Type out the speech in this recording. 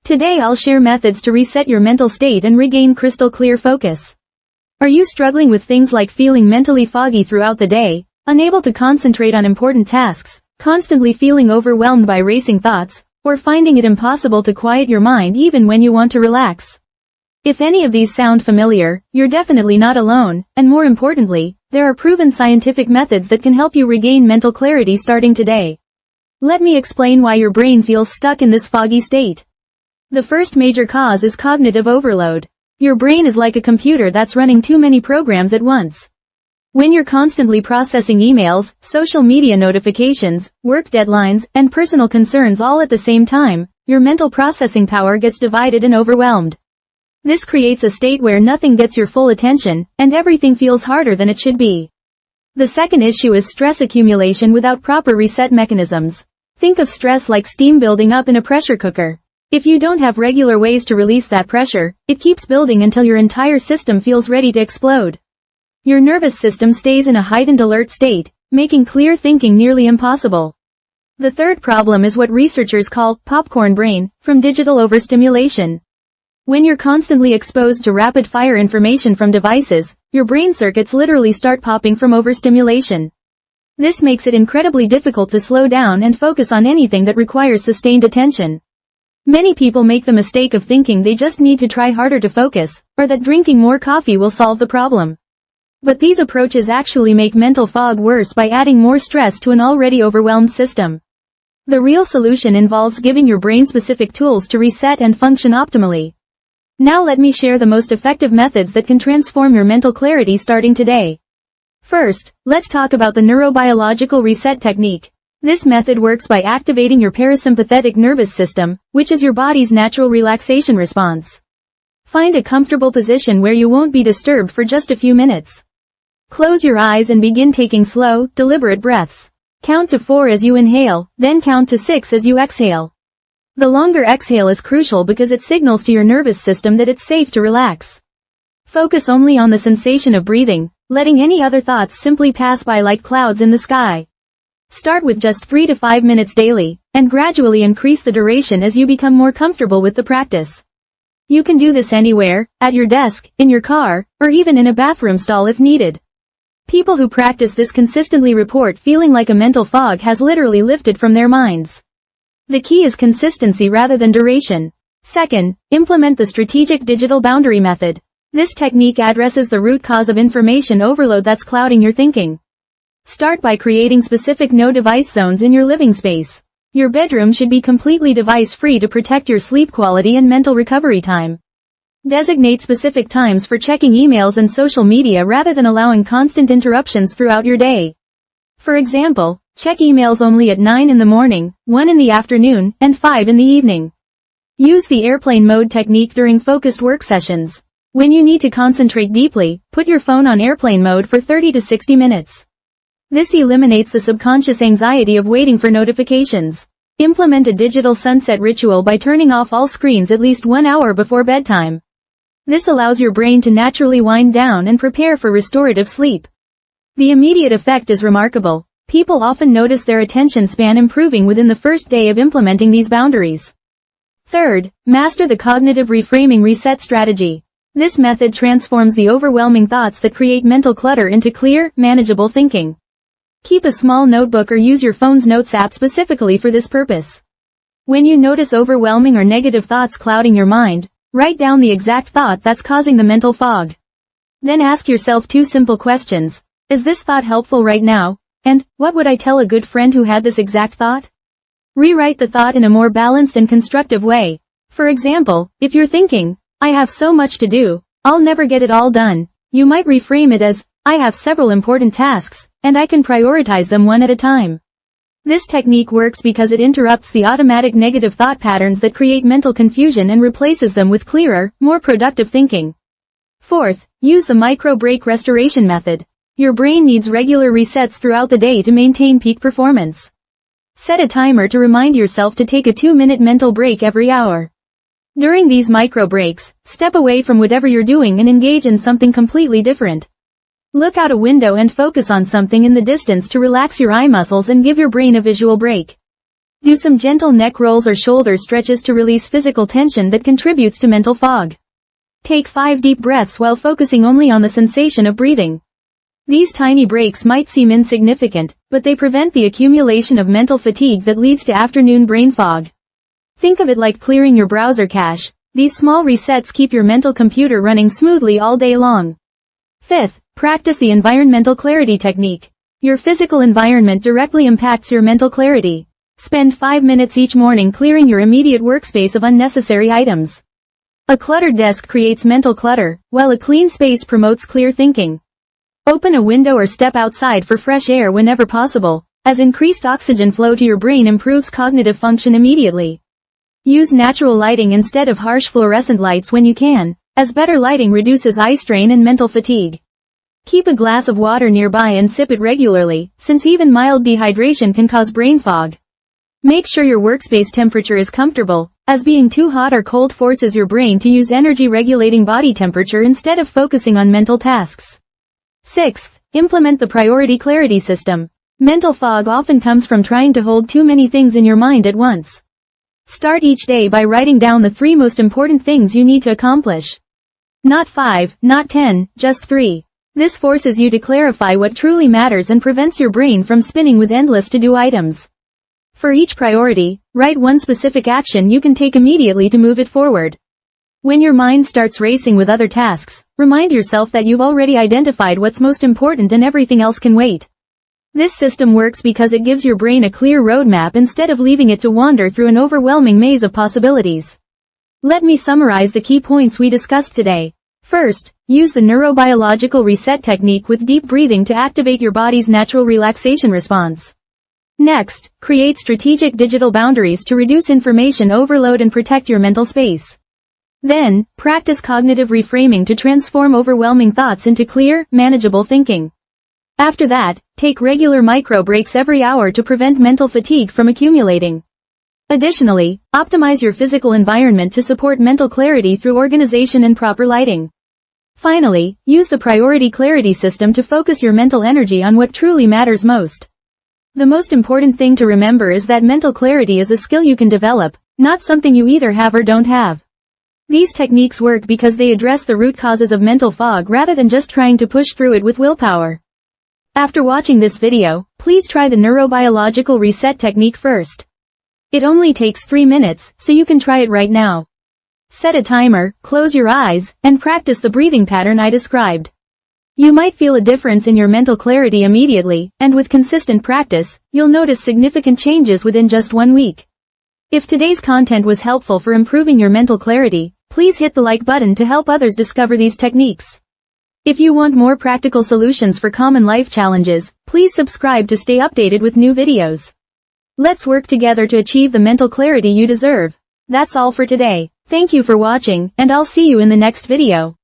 Today I'll share methods to reset your mental state and regain crystal clear focus. Are you struggling with things like feeling mentally foggy throughout the day, unable to concentrate on important tasks, constantly feeling overwhelmed by racing thoughts, or finding it impossible to quiet your mind even when you want to relax? If any of these sound familiar, you're definitely not alone, and more importantly, there are proven scientific methods that can help you regain mental clarity starting today. Let me explain why your brain feels stuck in this foggy state. The first major cause is cognitive overload. Your brain is like a computer that's running too many programs at once. When you're constantly processing emails, social media notifications, work deadlines, and personal concerns all at the same time, your mental processing power gets divided and overwhelmed. This creates a state where nothing gets your full attention, and everything feels harder than it should be. The second issue is stress accumulation without proper reset mechanisms. Think of stress like steam building up in a pressure cooker. If you don't have regular ways to release that pressure, it keeps building until your entire system feels ready to explode. Your nervous system stays in a heightened alert state, making clear thinking nearly impossible. The third problem is what researchers call popcorn brain, from digital overstimulation. When you're constantly exposed to rapid-fire information from devices, your brain circuits literally start popping from overstimulation. This makes it incredibly difficult to slow down and focus on anything that requires sustained attention. Many people make the mistake of thinking they just need to try harder to focus, or that drinking more coffee will solve the problem. But these approaches actually make mental fog worse by adding more stress to an already overwhelmed system. The real solution involves giving your brain specific tools to reset and function optimally. Now let me share the most effective methods that can transform your mental clarity starting today. First, let's talk about the neurobiological reset technique. This method works by activating your parasympathetic nervous system, which is your body's natural relaxation response. Find a comfortable position where you won't be disturbed for just a few minutes. Close your eyes and begin taking slow, deliberate breaths. Count to 4 as you inhale, then count to 6 as you exhale. The longer exhale is crucial because it signals to your nervous system that it's safe to relax. Focus only on the sensation of breathing, letting any other thoughts simply pass by like clouds in the sky. Start with just 3 to 5 minutes daily, and gradually increase the duration as you become more comfortable with the practice. You can do this anywhere, at your desk, in your car, or even in a bathroom stall if needed. People who practice this consistently report feeling like a mental fog has literally lifted from their minds. The key is consistency rather than duration. Second, implement the strategic digital boundary method. This technique addresses the root cause of information overload that's clouding your thinking. Start by creating specific no-device zones in your living space. Your bedroom should be completely device-free to protect your sleep quality and mental recovery time. Designate specific times for checking emails and social media rather than allowing constant interruptions throughout your day. For example, check emails only at 9 in the morning, 1 in the afternoon, and 5 in the evening. Use the airplane mode technique during focused work sessions. When you need to concentrate deeply, put your phone on airplane mode for 30 to 60 minutes. This eliminates the subconscious anxiety of waiting for notifications. Implement a digital sunset ritual by turning off all screens at least 1 hour before bedtime. This allows your brain to naturally wind down and prepare for restorative sleep. The immediate effect is remarkable. People often notice their attention span improving within the first day of implementing these boundaries. Third, master the cognitive reframing reset strategy. This method transforms the overwhelming thoughts that create mental clutter into clear, manageable thinking. Keep a small notebook or use your phone's notes app specifically for this purpose. When you notice overwhelming or negative thoughts clouding your mind, write down the exact thought that's causing the mental fog. Then ask yourself 2 simple questions. Is this thought helpful right now? And, what would I tell a good friend who had this exact thought? Rewrite the thought in a more balanced and constructive way. For example, if you're thinking, I have so much to do, I'll never get it all done, you might reframe it as, I have several important tasks, and I can prioritize them one at a time. This technique works because it interrupts the automatic negative thought patterns that create mental confusion and replaces them with clearer, more productive thinking. Fourth, use the micro-break restoration method. Your brain needs regular resets throughout the day to maintain peak performance. Set a timer to remind yourself to take a 2-minute mental break every hour. During these micro breaks, step away from whatever you're doing and engage in something completely different. Look out a window and focus on something in the distance to relax your eye muscles and give your brain a visual break. Do some gentle neck rolls or shoulder stretches to release physical tension that contributes to mental fog. Take 5 deep breaths while focusing only on the sensation of breathing. These tiny breaks might seem insignificant, but they prevent the accumulation of mental fatigue that leads to afternoon brain fog. Think of it like clearing your browser cache. These small resets keep your mental computer running smoothly all day long. 5th, practice the environmental clarity technique. Your physical environment directly impacts your mental clarity. Spend 5 minutes each morning clearing your immediate workspace of unnecessary items. A cluttered desk creates mental clutter, while a clean space promotes clear thinking. Open a window or step outside for fresh air whenever possible, as increased oxygen flow to your brain improves cognitive function immediately. Use natural lighting instead of harsh fluorescent lights when you can, as better lighting reduces eye strain and mental fatigue. Keep a glass of water nearby and sip it regularly, since even mild dehydration can cause brain fog. Make sure your workspace temperature is comfortable, as being too hot or cold forces your brain to use energy-regulating body temperature instead of focusing on mental tasks. 6th, implement the priority clarity system. Mental fog often comes from trying to hold too many things in your mind at once. Start each day by writing down the 3 most important things you need to accomplish. Not 5, not 10, just 3. This forces you to clarify what truly matters and prevents your brain from spinning with endless to-do items. For each priority, write one specific action you can take immediately to move it forward. When your mind starts racing with other tasks, remind yourself that you've already identified what's most important and everything else can wait. This system works because it gives your brain a clear roadmap instead of leaving it to wander through an overwhelming maze of possibilities. Let me summarize the key points we discussed today. First, use the neurobiological reset technique with deep breathing to activate your body's natural relaxation response. Next, create strategic digital boundaries to reduce information overload and protect your mental space. Then, practice cognitive reframing to transform overwhelming thoughts into clear, manageable thinking. After that, take regular micro breaks every hour to prevent mental fatigue from accumulating. Additionally, optimize your physical environment to support mental clarity through organization and proper lighting. Finally, use the priority clarity system to focus your mental energy on what truly matters most. The most important thing to remember is that mental clarity is a skill you can develop, not something you either have or don't have. These techniques work because they address the root causes of mental fog rather than just trying to push through it with willpower. After watching this video, please try the neurobiological reset technique first. It only takes 3 minutes, so you can try it right now. Set a timer, close your eyes, and practice the breathing pattern I described. You might feel a difference in your mental clarity immediately, and with consistent practice, you'll notice significant changes within just 1 week. If today's content was helpful for improving your mental clarity, please hit the like button to help others discover these techniques. If you want more practical solutions for common life challenges, please subscribe to stay updated with new videos. Let's work together to achieve the mental clarity you deserve. That's all for today. Thank you for watching, and I'll see you in the next video.